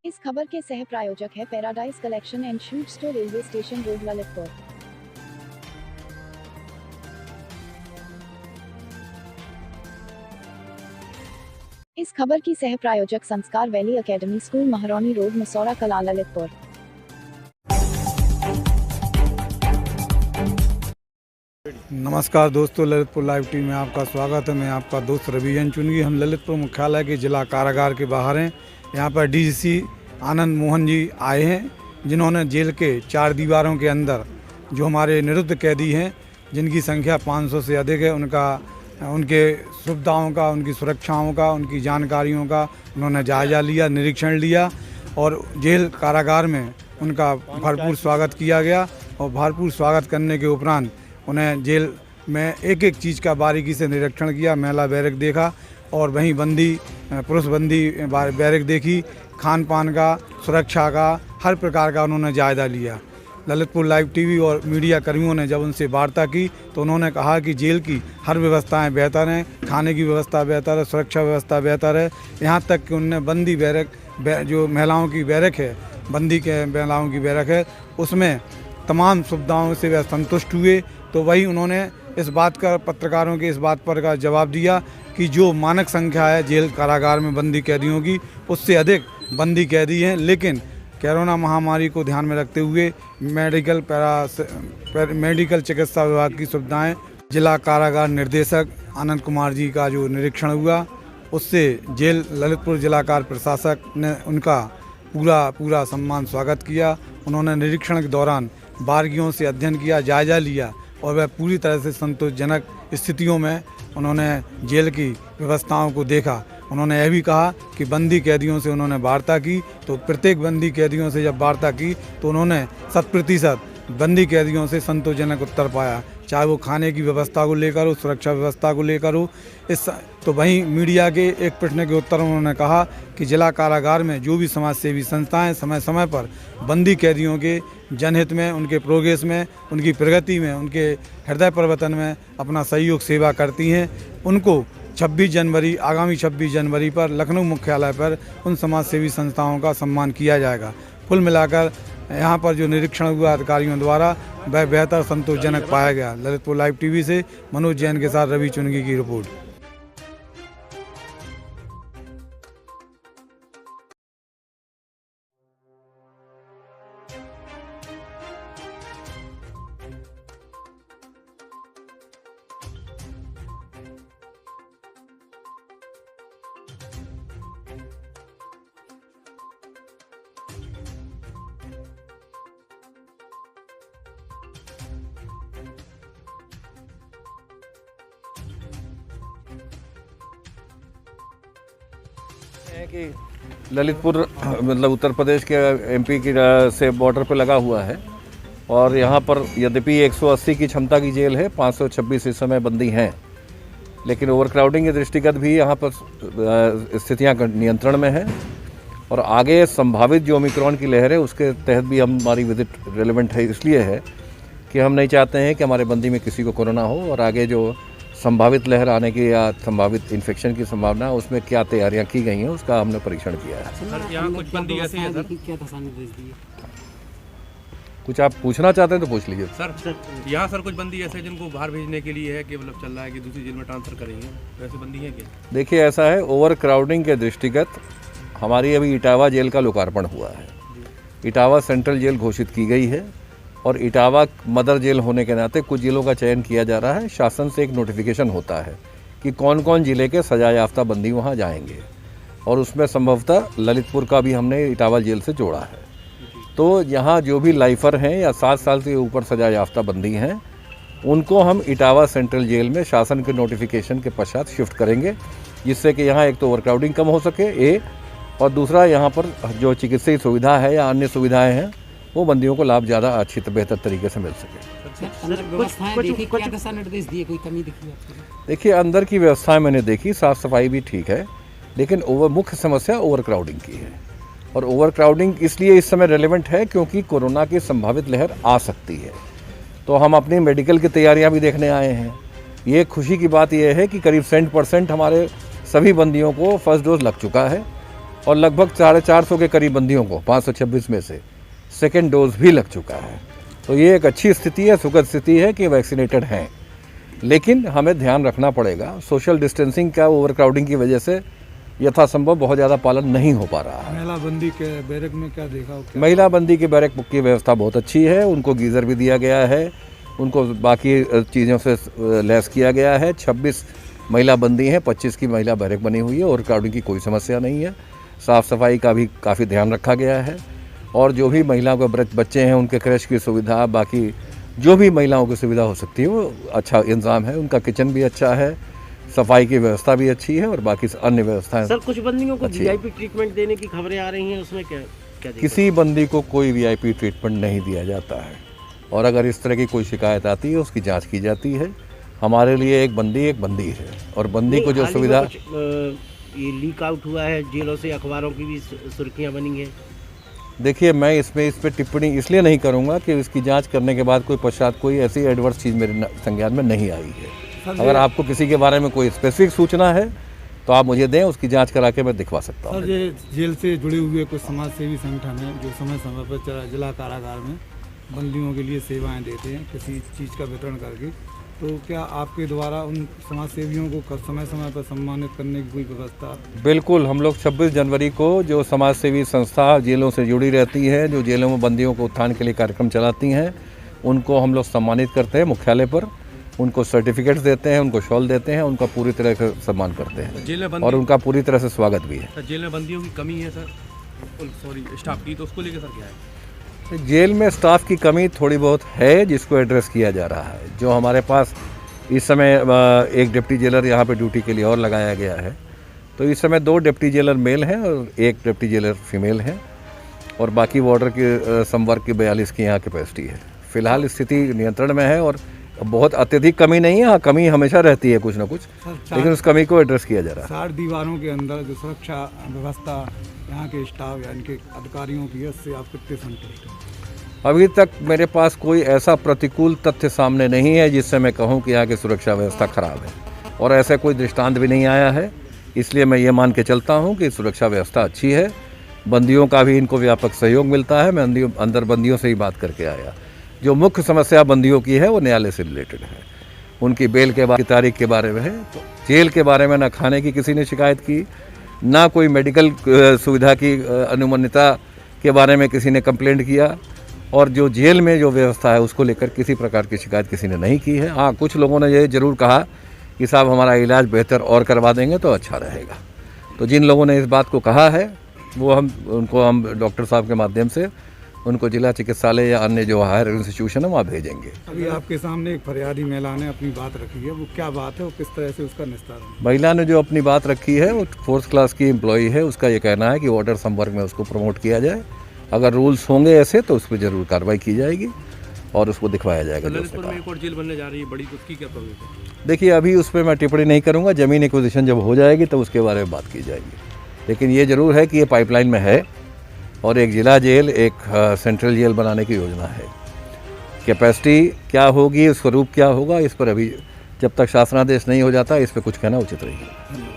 इस खबर के सह प्रायोजक है paradise collection and suit store, railway station road, Lalitpur. इस खबर की सह प्रायोजक Sanskar valley academy school, Mahrauni road, Masaura Kala, Lalitpur. नमस्कार दोस्तों, ललितपुर लाइव टीवी में आपका स्वागत है। मैं आपका दोस्त रवि चुनगी। हम ललितपुर मुख्यालय के जिला कारागार के बाहर हैं। यहाँ पर डीजीसी आनंद मोहन जी आए हैं, जिन्होंने जेल के 4 दीवारों के अंदर जो हमारे निरुद्ध कैदी हैं, जिनकी संख्या 500 से अधिक है, उनके सुविधाओं का, उनकी सुरक्षाओं का, उनकी जानकारियों का उन्होंने जायज़ा लिया, निरीक्षण लिया और जेल कारागार में उनका भरपूर स्वागत किया गया। और भरपूर स्वागत करने के उपरांत उन्हें जेल में एक एक चीज़ का बारीकी से निरीक्षण किया। महिला बैरक देखा और वहीं पुरुष बंदी बैरक देखी। खान पान का, सुरक्षा का, हर प्रकार का उन्होंने जायज़ा लिया। ललितपुर लाइव टीवी और मीडिया कर्मियों ने जब उनसे वार्ता की तो उन्होंने कहा कि जेल की हर व्यवस्थाएं बेहतर हैं, खाने की व्यवस्था बेहतर है, सुरक्षा व्यवस्था बेहतर है। यहाँ तक कि उनने बंदी बैरक, जो महिलाओं की बैरक है, बंदी के महिलाओं की बैरक है, उसमें तमाम सुविधाओं से वह संतुष्ट हुए। तो वही उन्होंने इस बात का, पत्रकारों के इस बात पर का जवाब दिया कि जो मानक संख्या है जेल कारागार में बंदी कैदियों की, उससे अधिक बंदी कैदी हैं। लेकिन कोरोना महामारी को ध्यान में रखते हुए मेडिकल चिकित्सा विभाग की सुविधाएं, जिला कारागार निर्देशक आनंद कुमार जी का जो निरीक्षण हुआ, उससे जेल ललितपुर जिला कार प्रशासक ने उनका पूरा सम्मान स्वागत किया। उन्होंने निरीक्षण के दौरान बारीकियों से अध्ययन किया, जायज़ा लिया और वह पूरी तरह से संतोषजनक स्थितियों में उन्होंने जेल की व्यवस्थाओं को देखा। उन्होंने यह भी कहा कि बंदी कैदियों से उन्होंने वार्ता की, तो प्रत्येक बंदी कैदियों से जब वार्ता की तो उन्होंने 100% बंदी कैदियों से संतोषजनक उत्तर पाया, चाहे वो खाने की व्यवस्था को लेकर हो, सुरक्षा व्यवस्था को लेकर हो। तो वहीं मीडिया के एक प्रश्न के उत्तर उन्होंने कहा कि जिला कारागार में जो भी समाज सेवी संस्थाएं समय समय पर बंदी कैदियों के जनहित में, उनके प्रोग्रेस में, उनकी प्रगति में, उनके हृदय परिवर्तन में अपना सहयोग सेवा करती हैं, उनको आगामी 26 जनवरी पर लखनऊ मुख्यालय पर उन समाज सेवी संस्थाओं का सम्मान किया जाएगा। कुल मिलाकर यहाँ पर जो निरीक्षण हुआ अधिकारियों द्वारा, वह बेहतर संतोषजनक पाया गया। ललितपुर लाइव टीवी से मनोज जैन के साथ रवि चुनगी की रिपोर्ट। है कि ललितपुर मतलब उत्तर प्रदेश के एमपी की से बॉर्डर पर लगा हुआ है और यहाँ पर यद्यपि 180 की क्षमता की जेल है, 526 इस समय बंदी हैं, लेकिन ओवरक्राउडिंग के दृष्टिगत भी यहाँ पर स्थितियाँ नियंत्रण में हैं। और आगे संभावित जो ओमिक्रॉन की लहर है उसके तहत भी हमारी विजिट रेलेवेंट है, इसलिए है कि हम नहीं चाहते हैं कि हमारे बंदी में किसी को कोरोना हो और आगे जो संभावित लहर आने की या संभावित इन्फेक्शन की संभावना, उसमें क्या तैयारियां की गई हैं उसका हमने परीक्षण किया है। सर, यहाँ कुछ बंदी ऐसे हैं सर, क्या दिशा निर्देश दिए? कुछ आप पूछना चाहते हैं तो पूछ लीजिए। सर यहाँ सर कुछ बंदी ऐसे जिनको बाहर भेजने के लिए है कि मतलब चल रहा है कि दूसरी जेल में ट्रांसफर करेंगे, वैसे बंदी है क्या? देखिए, ऐसा है, ओवर क्राउडिंग के दृष्टिगत हमारी अभी इटावा जेल का लोकार्पण हुआ है। इटावा सेंट्रल जेल घोषित की गई है और इटावा मदर जेल होने के नाते कुछ जिलों का चयन किया जा रहा है। शासन से एक नोटिफिकेशन होता है कि कौन कौन जिले के सजा याफ्ता बंदी वहाँ जाएंगे और उसमें संभवतः ललितपुर का भी हमने इटावा जेल से जोड़ा है। तो यहाँ जो भी लाइफर हैं या 7 साल से ऊपर सजा याफ्ता बंदी हैं, उनको हम इटावा सेंट्रल जेल में शासन के नोटिफिकेशन के पश्चात शिफ्ट करेंगे, जिससे कि यहाँ एक तो ओवरक्राउडिंग कम हो सके और दूसरा यहाँ पर जो चिकित्सीय सुविधा है या अन्य सुविधाएँ हैं वो बंदियों को लाभ ज़्यादा अच्छी बेहतर तरीके से मिल सके। देखिए, अंदर की व्यवस्थाएं मैंने देखी, साफ़ सफाई भी ठीक है, लेकिन मुख्य समस्या ओवर क्राउडिंग की है। और ओवर क्राउडिंग इसलिए इस समय रेलेवेंट है क्योंकि कोरोना की संभावित लहर आ सकती है। तो हम अपनी मेडिकल की तैयारियां भी देखने आए हैं। ये खुशी की बात यह है कि करीब 100% हमारे सभी बंदियों को फर्स्ट डोज लग चुका है और लगभग 450 के करीब बंदियों को 526 में से सेकेंड डोज भी लग चुका है। तो ये एक अच्छी स्थिति है, सुखद स्थिति है कि वैक्सीनेटेड हैं। लेकिन हमें ध्यान रखना पड़ेगा, सोशल डिस्टेंसिंग का ओवर क्राउडिंग की वजह से यथासंभव बहुत ज़्यादा पालन नहीं हो पा रहा है। महिला बंदी के बैरक में क्या देखा? महिला बंदी के बैरक की व्यवस्था बहुत अच्छी है, उनको गीज़र भी दिया गया है, उनको बाकी चीज़ों से लैस किया गया है। 26 महिला बंदी हैं, 25 की महिला बैरक बनी हुई है और क्राउडिंग की कोई समस्या नहीं है। साफ़ सफाई का भी काफ़ी ध्यान रखा गया है और जो भी महिलाओं के बच्चे हैं उनके क्रैश की सुविधा, बाकी जो भी महिलाओं की सुविधा हो सकती है वो अच्छा इंतज़ाम है। उनका किचन भी अच्छा है, सफाई की व्यवस्था भी अच्छी है और बाकी अन्य व्यवस्थाएं। सर, कुछ बंदियों को वीआईपी ट्रीटमेंट देने की खबरें आ रही हैं, उसमें क्या किसी बंदी को कोई वीआईपी ट्रीटमेंट नहीं दिया जाता है और अगर इस तरह की कोई शिकायत आती है उसकी जांच की जाती है। हमारे लिए एक बंदी है और बंदी को जो सुविधा ये लीक आउट हुआ है जेलों से, अखबारों की भी सुर्खियां बनी हैं। देखिए, मैं इस पर टिप्पणी इसलिए नहीं करूंगा कि इसकी जांच करने के बाद कोई ऐसी एडवर्स चीज़ मेरे संज्ञान में नहीं आई है। अगर आपको किसी के बारे में कोई स्पेसिफिक सूचना है तो आप मुझे दें, उसकी जांच करा के मैं दिखवा सकता हूँ। सर, ये जेल से जुड़े हुए कुछ समाज सेवी संगठन हैं जो समय समय पर जिला कारागार में बंदियों के लिए सेवाएं देते हैं किसी चीज़ का वितरण करके, तो क्या आपके द्वारा उन समाज सेवियों को समय समय पर सम्मानित करने की कोई व्यवस्था? बिल्कुल, हम लोग 26 जनवरी को जो समाज सेवी संस्था जेलों से जुड़ी रहती है, जो जेलों में बंदियों को उत्थान के लिए कार्यक्रम चलाती हैं, उनको हम लोग सम्मानित करते हैं मुख्यालय पर। उनको सर्टिफिकेट्स देते हैं, उनको शॉल देते हैं, उनका पूरी तरह से सम्मान करते हैं जेल में और उनका पूरी तरह से स्वागत भी है। जेल में बंदियों की कमी है सर, सॉरी स्टाफ की, तो उसको लेकर सर क्या है? जेल में स्टाफ की कमी थोड़ी बहुत है जिसको एड्रेस किया जा रहा है। जो हमारे पास इस समय एक डिप्टी जेलर यहाँ पे ड्यूटी के लिए और लगाया गया है, तो इस समय 2 डिप्टी जेलर मेल हैं और 1 डिप्टी जेलर फीमेल हैं और बाकी वार्डर के संवर्ग की 42 की यहाँ कैपेसिटी है। फिलहाल स्थिति नियंत्रण में है और बहुत अत्यधिक कमी नहीं है। हाँ, कमी हमेशा रहती है कुछ ना कुछ, लेकिन उस कमी को एड्रेस किया जा रहा है। 4 दीवारों के अंदर जो सुरक्षा व्यवस्था यहाँ के स्टाफ या इनके अधिकारियों की है, उससे आप कितने संतुष्ट हैं? अभी तक मेरे पास कोई ऐसा प्रतिकूल तथ्य सामने नहीं है जिससे मैं कहूँ कि यहाँ की सुरक्षा व्यवस्था खराब है और ऐसा कोई दृष्टांत भी नहीं आया है। इसलिए मैं ये मान के चलता हूँ कि सुरक्षा व्यवस्था अच्छी है। बंदियों का भी इनको व्यापक सहयोग मिलता है। मैं अंदर बंदियों से ही बात करके आया। जो मुख्य समस्या बंदियों की है वो न्यायालय से रिलेटेड है, उनकी बेल के बाद की तारीख के बारे में है। तो जेल के बारे में ना खाने की किसी ने शिकायत की, ना कोई मेडिकल सुविधा की अनुमन्यता के बारे में किसी ने कंप्लेंट किया और जो जेल में जो व्यवस्था है उसको लेकर किसी प्रकार की शिकायत किसी ने नहीं की है। हाँ, कुछ लोगों ने ये ज़रूर कहा कि साहब हमारा इलाज बेहतर और करवा देंगे तो अच्छा रहेगा। तो जिन लोगों ने इस बात को कहा है वो हम डॉक्टर साहब के माध्यम से उनको जिला चिकित्सालय या अन्य जो हायर इंस्टीट्यूशन है वहाँ भेजेंगे। अभी आपके सामने एक फरियादी महिला ने अपनी बात रखी है, वो क्या बात है, वो किस तरह से उसका निस्तारण? महिला ने जो अपनी बात रखी है वो 4th क्लास की एम्प्लॉई है। उसका ये कहना है कि वार्डर संवर्ग में उसको प्रमोट किया जाए। अगर रूल्स होंगे ऐसे तो उस पर जरूर कार्रवाई की जाएगी और उसको दिखवाया जाएगा। ललितपुर में एक और जेल बनने जा रही है बड़ी, तो उसकी क्या प्रॉब्लम है? देखिए, अभी उस पर मैं टिप्पणी नहीं करूँगा। ज़मीन एक्विजिशन जब हो जाएगी तो उसके बारे में बात की जाएगी। लेकिन ये ज़रूर है कि ये पाइपलाइन में है और एक जिला जेल, एक सेंट्रल जेल बनाने की योजना है। कैपेसिटी क्या होगी, स्वरूप क्या होगा, इस पर अभी जब तक शासनादेश नहीं हो जाता इस पर कुछ कहना उचित नहीं है।